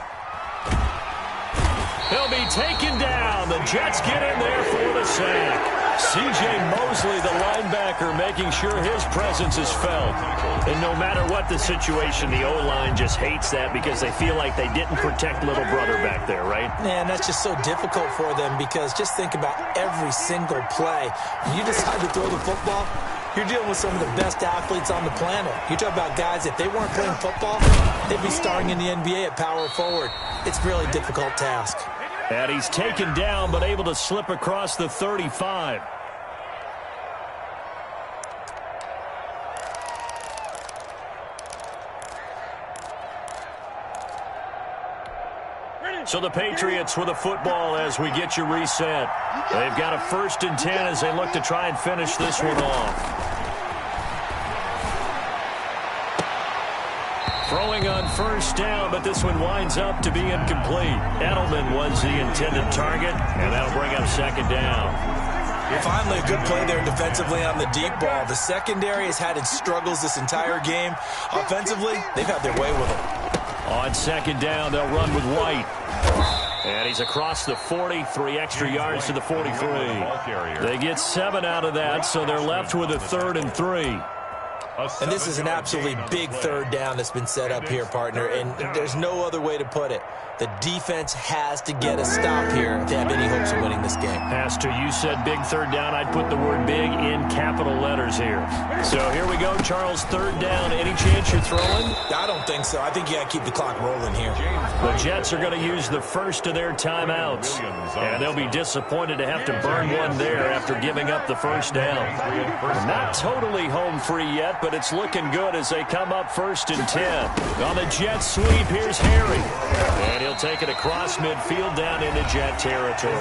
He'll be taken down. The Jets get in there for the sack. C.J. Mosley, the linebacker, making sure his presence is felt. And no matter what the situation, the O-line just hates that because they feel like they didn't protect little brother back there, right? Man, that's just so difficult for them, because just think about every single play. When you decide to throw the football, you're dealing with some of the best athletes on the planet. You talk about guys, if they weren't playing football, they'd be starring in the NBA at power forward. It's a really difficult task. And he's taken down, but able to slip across the 35. So the Patriots with a football as we get you reset. They've got a first and 10 as they look to try and finish this one off. Throwing on first down, but this one winds up to be incomplete. Edelman was the intended target, and that'll bring up second down. Finally, a good play there defensively on the deep ball. The secondary has had its struggles this entire game. Offensively, they've had their way with it. On second down, they'll run with White. And he's across the 40, 3 extra yards to the 43. They get 7 out of that, so they're left with a 3rd and 3. And this is an absolutely big third down that's been set up here, partner, and there's no other way to put it. The defense has to get a stop here if they have any hopes of winning this game. Pastor, you said big third down. I'd put the word big in capital letters here. So here we go, Charles, third down. Any chance you're throwing? I don't think so. I think you got to keep the clock rolling here. The Jets are going to use the first of their timeouts, and they'll be disappointed to have to burn one there after giving up the first down. Not totally home free yet, but but it's looking good as they come up 1st and 10. On the jet sweep, here's Harry. And he'll take it across midfield down into Jet territory.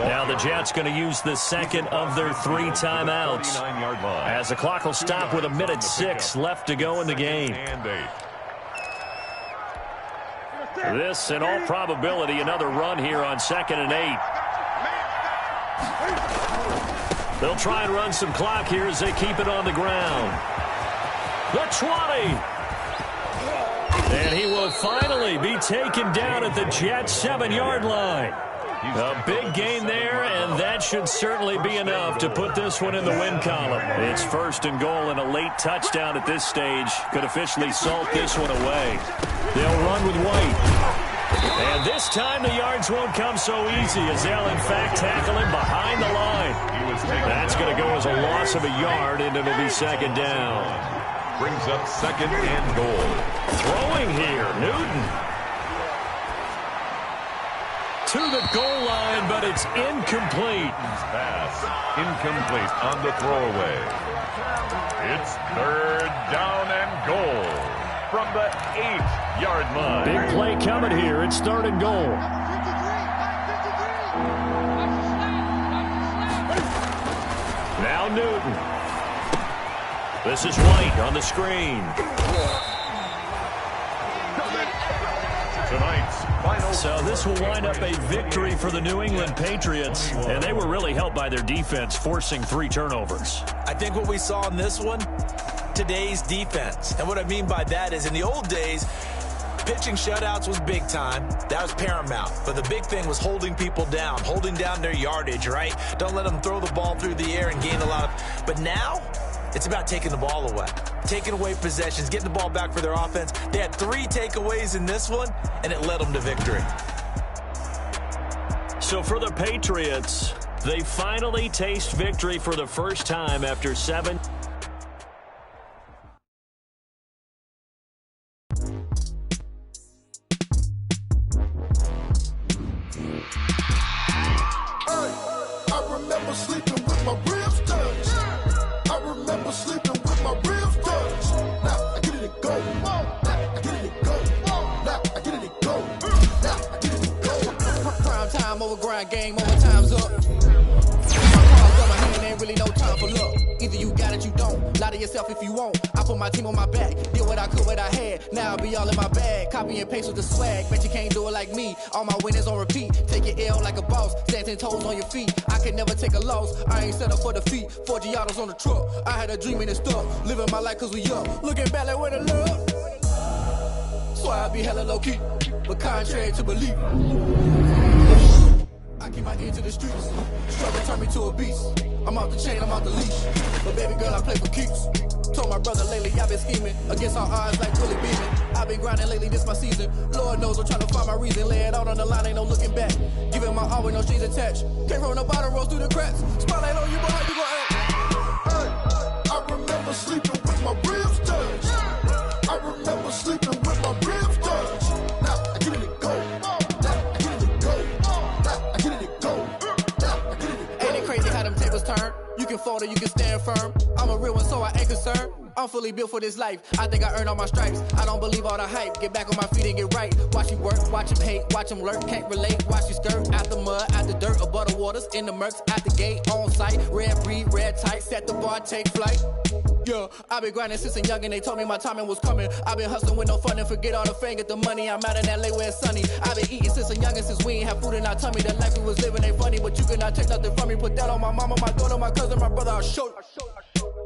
Now the Jets going to use the second of their 3 timeouts, as the clock will stop with 1:06 left to go in the game. This, in all probability, another run here on 2nd and 8. They'll try and run some clock here as they keep it on the ground. The 20. And he will finally be taken down at the Jets 7-yard line. A big gain there, and that should certainly be enough to put this one in the win column. It's 1st and goal, and a late touchdown at this stage could officially salt this one away. They'll run with White. And this time the yards won't come so easy, as they'll in fact tackle him behind the line. That's going to go as a loss of a yard, and it'll be 2nd down. Brings up 2nd and goal. Throwing here, Newton. To the goal line, but it's incomplete. Pass incomplete on the throwaway. It's 3rd down and goal from the 8-yard line. Big play coming here. It's 3rd and goal. Now Newton. This is White on the screen. Tonight's final. So this will wind up a victory for the New England Patriots, and they were really helped by their defense, forcing 3 turnovers. I think what we saw in this one, today's defense. And what I mean by that is, in the old days, pitching shutouts was big time. That was paramount. But the big thing was holding people down, holding down their yardage, right? Don't let them throw the ball through the air and gain a lot of... But now, it's about taking the ball away. Taking away possessions, getting the ball back for their offense. They had 3 takeaways in this one, and it led them to victory. So for the Patriots, they finally taste victory for the first time after 7... Game over, time's up. My hand ain't really no time for luck. Either you got it, you don't. Lie to yourself if you won't. I put my team on my back. Did what I could, what I had. Now I'll be all in my bag. Copy and paste with the swag. Bet you can't do it like me. All my winners on repeat. Take your L like a boss. Stand 10 toes on your feet. I can never take a loss. I ain't set up for defeat. 4 Giottos on the truck. I had a dream and it stuck. Living my life cause we up. Looking back like where the love. So I be hella low key. But contrary to belief, I keep my ear to the streets. Struggle turn me to a beast. I'm off the chain, I'm off the leash. But baby girl, I play for keeps. Told my brother lately I've been scheming against all odds like Willie Beeman. I've been grinding lately, this my season. Lord knows I'm trying to find my reason. Lay it out on the line, ain't no looking back. Giving my all with no strings attached. Came from the bottom, rose through the cracks. Spotlight on you, but how you gon' act? Hey, I remember sleeping with my ribs touched. I remember sleeping with my ribs touched. Now I get it and go. Turn. You can fold or you can stand firm. I'm a real one, so I ain't concerned. I'm fully built for this life. I think I earned all my stripes. I don't believe all the hype. Get back on my feet and get right. Watch you work, watch him hate, watch him lurk. Can't relate, watch you skirt. Out the mud, out the dirt, above the waters, in the murks, out the gate, on site. Red breed, red tight, set the bar, take flight. Yeah, I've been grinding since a young and they told me my timing was coming. I've been hustling with no fun and forget all the fame, get the money. I'm out in LA where it's sunny. I've been eating since a young and since we ain't have food in our tummy. The life we was living ain't funny, but you cannot take nothing from me. Put that on my mama, my daughter, my cousin, my brother, I'll show you.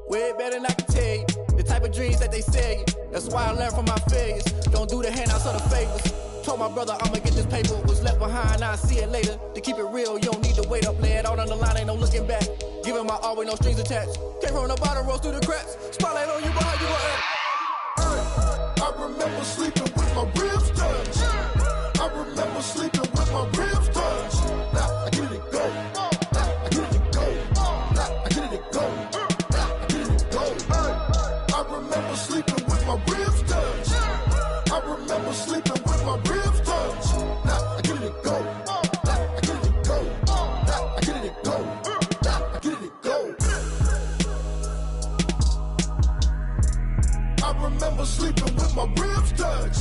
Way better than I can tell you. The type of dreams that they sell you. That's why I learned from my failures. Don't do the handouts or the favors. Told my brother I'ma get this paper. Was left behind, I'll see it later. To keep it real, you don't need to wait up. Lay it out on the line, ain't no looking back. Giving my all with no strings attached. Came from the bottom, rose through the cracks. Spotlight on you, but how you gon' act? I remember sleeping with my ribs touched. I remember sleeping with my ribs touched. Now I get it and go. Now I get it and go. Now I get it and go. Now I get it and go. I remember sleeping with my ribs touched. I remember sleeping with my ribs touched. Now I get it and go. Now I get it and go. Now I get it and go. Now I get it and go. creeping with my ribs touch.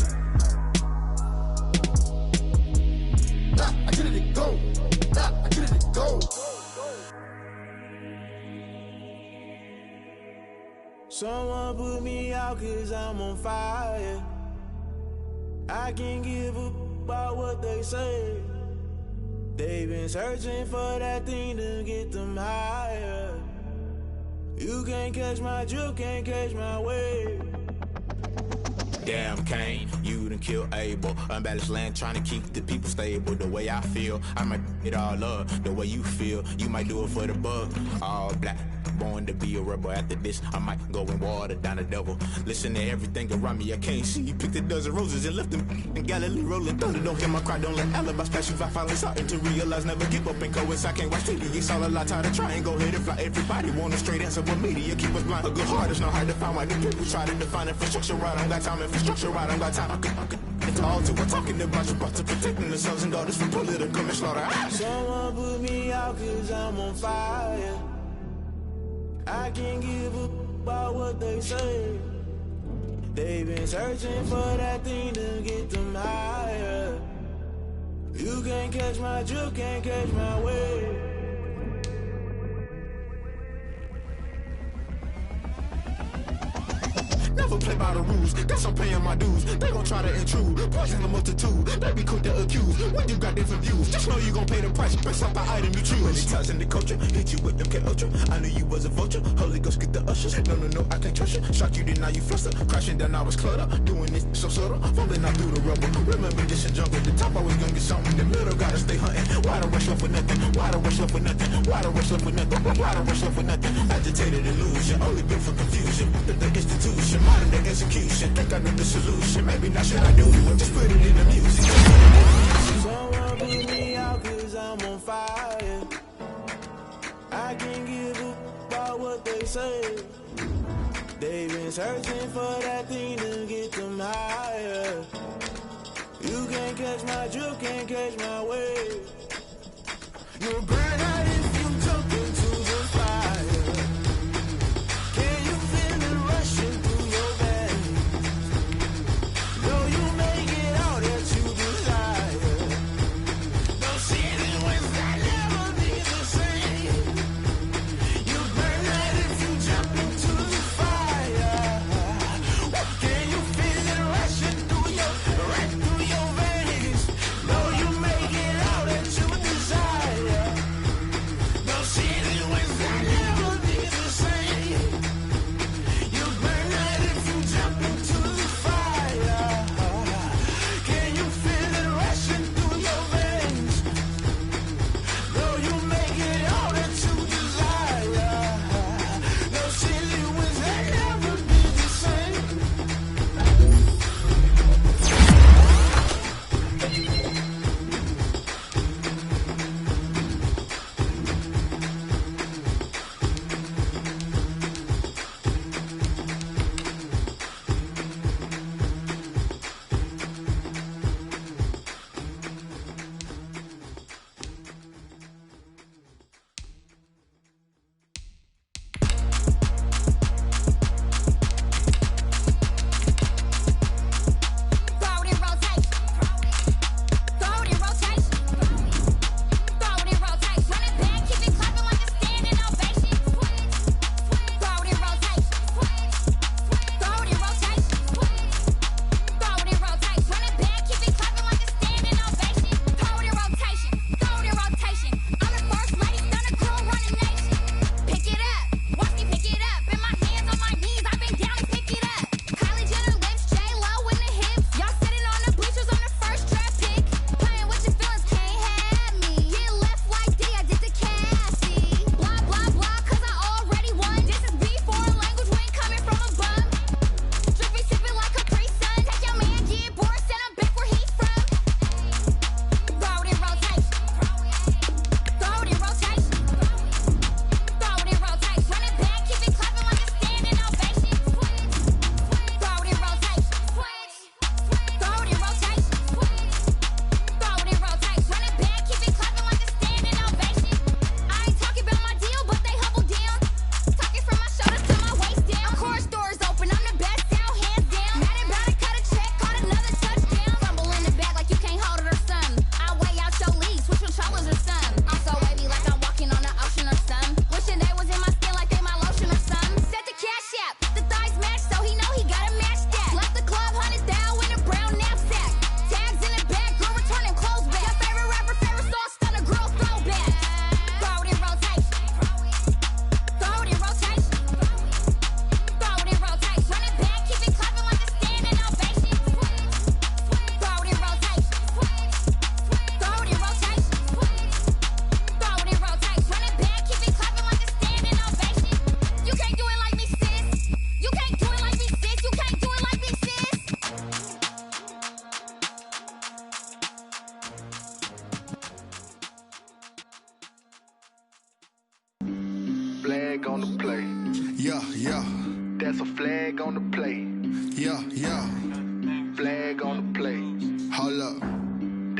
I get it go. I get it go. Someone put me out 'cause I'm on fire. I can't give up about what they say. They've been searching for that thing to get them higher. You can't catch my drift, can't catch my wave. Damn, Kane, you done killed Abel. Unbalanced land, trying to keep the people stable. The way I feel, I might it all up. The way you feel, you might do it for the bug. All black, born to be a rebel. After this, I might go and water down the devil. Listen to everything around me, I can't see. Picked a dozen roses and left them in Galilee rolling thunder. Don't hear my cry, don't let alibis pass you. I finally starting to realize, never give up and coincide. Can't watch TV, it's all a lot. Tired of trying, go ahead and fly. Everybody want a straight answer, but media keep us blind. A good heart is not hard to find. Why the people try to define infrastructure right? I don't got time, infrastructure right, I don't got time. It's all to we're talking about you, about to protecting the sons and daughters from political manslaughter. Someone put me out 'cause I'm on fire. I can't give up about what they say. They've been searching for that thing to get them higher. You can't catch my drift, can't catch my wave. Never play by the rules, guess I'm paying my dues. They gon' try to intrude, poison the multitude. They be quick to accuse, when you got different views. Just know you gon' pay the price, based off the item you choose. Many ties in the culture, hit you with them K-Ultra. I knew you was a vulture, Holy Ghost get the ushers. No, I can't trust you. Shot you, then now you fluster. Crashing down, I was cluttered. Doing this so subtle, falling out through the rubble. Remember this in jungle, the top I was gonna get something. The middle gotta stay hunting. Why the rush left for nothing? Why the rush left for nothing? Why the rush left for nothing? Why the rush left for nothing? Agitated illusion, only built for confusion. The institution, modern day execution. Think I know the solution. Maybe not should I do it? Just put it in the music. Someone put me out 'cause I'm on fire. I can't give up about what they say. They've been searching for that thing to get them higher. You can't catch my drift, can't catch my wave. You'll burn out if you jump into the fire. Can you feel it rushing through your veins? Though you make it all that you desire. No ceiling was that never be the same. You burn out if you jump into the fire. Can you feel it rushing through your veins? Though you make it all that you desire.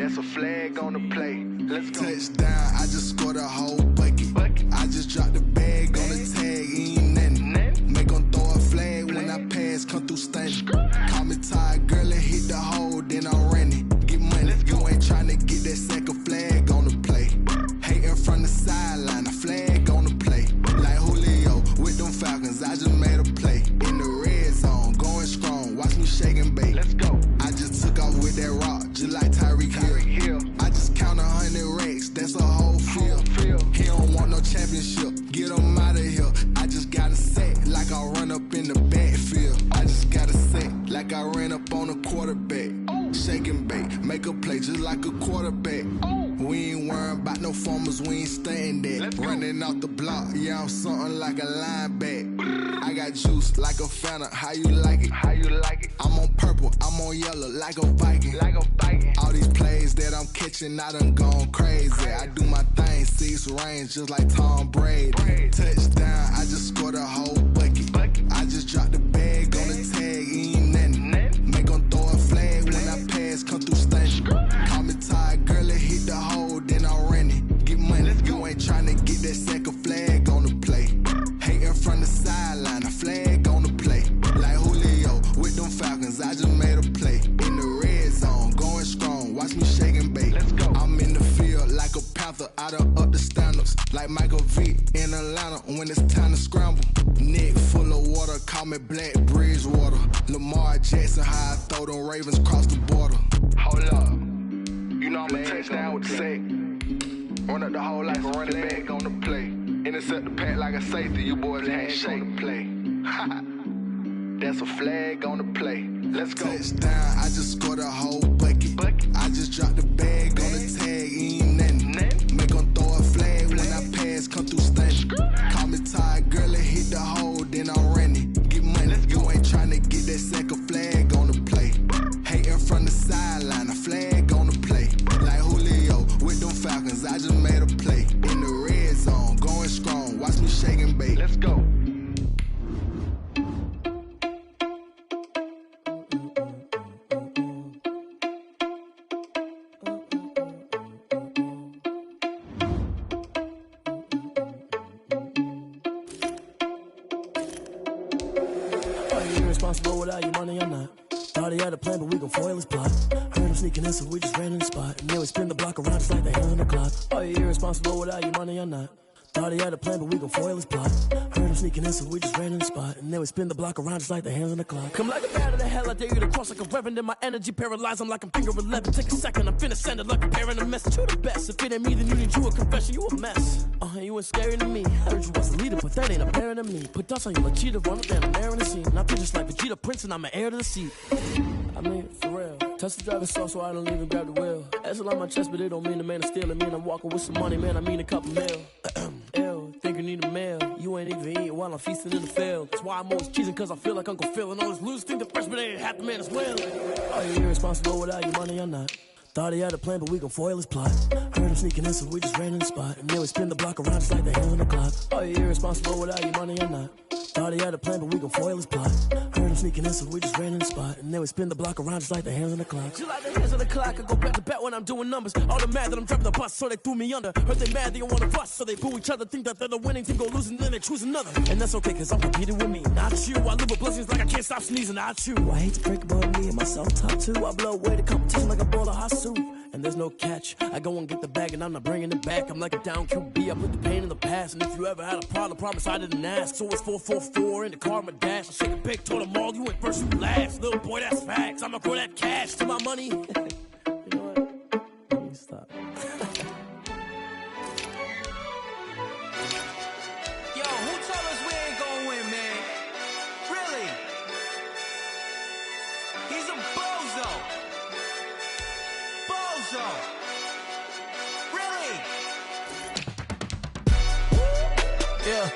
That's a flag on the play. Let's go. Touchdown, I just scored a whole bucket. I just dropped the bag on the tag, ain't nothing. Make them throw a flag when I pass, come through stunning. Call me tired, girl, and hit the hole, then I'm running. Get money, you ain't tryna get that second flag on the play. Hating from the sideline, a flag on the play. Like Julio with them Falcons, I just made a play. In the red zone, going strong, watch me shake and bake. Let's go. I just took off with that rock, just like Tyreek Hill. I just count 100 racks, that's a whole field. He don't want no championship, get him out of here. I just got a set, like I run up in the backfield. I just got a set, like I ran up on a quarterback. Shake and bake, make a play just like a quarterback. We ain't worrying about no formers, we ain't staying there. Running off the block, yeah, I'm something like a linebacker. I got juice like a Fanta, how you like it? How you like it? I'm on purple, I'm on yellow, like a Viking. Like a Viking. All these plays that I'm catching, I done gone crazy. I do my thing, 6 range, just like Tom Brady. Touchdown, I just scored a whole bucket. I just dropped the bag on the tag, ain't nothing. Make them throw a flag when I pass, come through stunning. Call me tired, girl, and hit the hole, then I'm running. Get money, you ain't tryna get that second flag on the play. Hating from the sideline, a flag on the play. Like Julio with them Falcons, I just made a play. In the red zone, going strong, watch me shake and bake. Let's go. I'm in the field like a Panther, I done up the standards. Like Michael Vick in Atlanta when it's time to scramble. Neck full of water, call me Black Bridgewater. Lamar Jackson, how I throw them Ravens cross the border. Hold up, you know I'm a touchdown with the sack. Run up the hole like a running back on the play. Intercept the pack like a safety, you boys ain't shake the play. That's a flag on the play. Let's go. Touchdown, I just scored a whole bucket. I just dropped the bag on the tag, ain't nothing. Make them throw a flag when I pass, come through stunning. Call me tired, girl, and hit the hole, then I'm running. Get money, you ain't tryna get that second flag on the play. Hating from the sideline, a flag on the play. Like Julio with them Falcons, I just made a play. In the red zone, going strong, watch me shake and bake. Let's go. Irresponsible without your money or not. Thought he had a plan, but we gon' foil his plot. Heard him sneaking in, so we just ran in the spot. And then we spin the block around just like the hands on the clock. Are you irresponsible without your money or not? Thought he had a plan, but we gon' foil his plot. Heard him sneaking in, so we just ran in the spot. And then we spin the block around just like the hands on the clock. Come like a bat of the hell, I dare you to cross like a reverend. In my energy paralyzed, I'm like I'm finger 11. Take a second, I'm finna send it like a parent a message. You the best, if it ain't me, then you need you a confession. You a mess, you ain't scary to me. Heard you was a leader, but that ain't apparent to me. Put dust on you like cheetah, run up there and I'm in the scene. I feel just like Vegeta Prince and I'm an heir to the seat. I mean, for real. Touch the driver's sauce so I don't even grab the wheel. That's on my chest, but it don't mean the man is stealing. Mean I'm walking with some money, man, I mean a couple mil. Ew, think you need a meal. You ain't even eating while I'm feasting in the field. That's why I'm always cheesing, cause I feel like Uncle Phil. And all those losers think the freshman ain't half the man as well. Are you irresponsible without your money or not? Thought he had a plan, but we gon' foil his plot. Heard him sneaking in, so we just ran in the spot. And then we spin the block around just like the hands on the clock. Are you irresponsible without your money or not? Thought he had a plan, but we gon' foil his plot. Heard him sneaking in, so we just ran in the spot. And then we spin the block around just like the hands on the clock. Just like the hands on the clock, I go back to back when I'm doing numbers. All the mad that I'm driving the bus, so they threw me under. Heard they mad, they don't wanna bust, so they boo each other. Think that they're the winning team, go losing, then they choose another. And that's okay, cause I'm competing with me, not you. I live with blessings like I can't stop sneezing, not you. I hate to break about me and myself top two. I blow away the competition like a bowl of hot soup. And there's no catch, I go and get the bag and I'm not bringing it back. I'm like a down QB, I put the pain in the past. And if you ever had a problem, promise I didn't ask. So it's 444 in the car, my dash. I shake a big, told them all, you ain't first, you last. Little boy, that's facts, I'ma grow that cash to my money. You know what? Let me stop. Yo, who told us we ain't gonna win, man? Really? He's a bozo. Really? Yeah,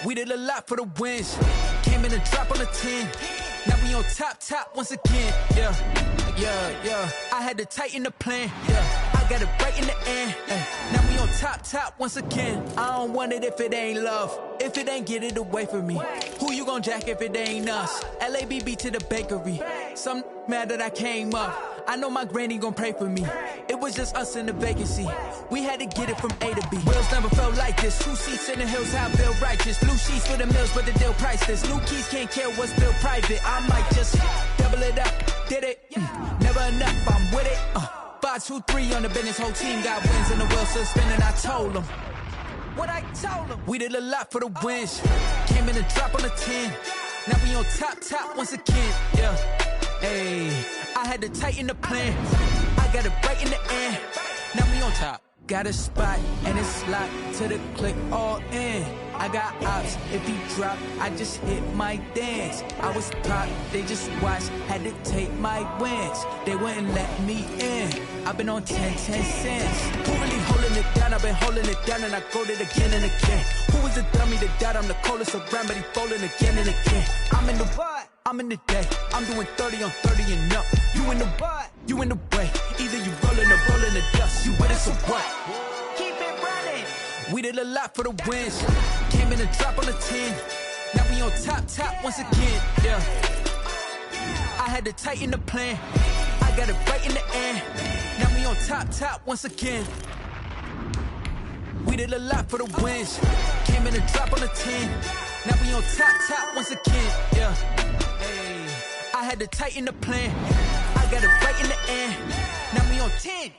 we did a lot for the wins. Came in a drop on the 10. Now we on top once again. Yeah. I had to tighten the plan. Yeah, I got it right in the end. Now we on top once again. I don't want it if it ain't love. If it ain't, get it away from me. Who you gon' jack if it ain't us? LABB to the bakery. Some mad that I came up. I know my granny gon' pray for me. It was just us in the vacancy. We had to get it from A to B. Wheels never felt like this. 2 seats in the hills, how built righteous. Blue sheets for the mills, but the deal priceless. New keys can't care what's built private. I might just double it up. Did it? Never enough, I'm with it. 5, 2, 3 on the business. Whole team got wins and the wheels still spinning. I told them what I told them. We did a lot for the wins. Came in a drop on the 10. Now we on top once again. Yeah. Hey, I had to tighten the plan. I got it right in the air. Now we on top. Got a spot and it's locked to the click all in. I got ops, if he drop, I just hit my dance. I was pop, they just watched, had to take my wins. They wouldn't let me in. I've been on 10 cents. Who really holding it down? I've been holding it down and I go it again and again. Who was the dummy that died? I'm the coldest around, but he folding again and again. I'm in the what? I'm in the day. I'm doing 30 on 30 and up. You in the what? You in the way. Either you rolling or rolling the dust. You with us or what? Keep it running. We did a lot for the wins. Came in a drop on the 10. Now we on top once again. Yeah. I had to tighten the plan. I got it right in the air. Now we on top once again. We did a lot for the wins. Came in a drop on the 10. Now we on top once again. Yeah. Hey, I had to tighten the plan. I got it right in the air. Now we on 10.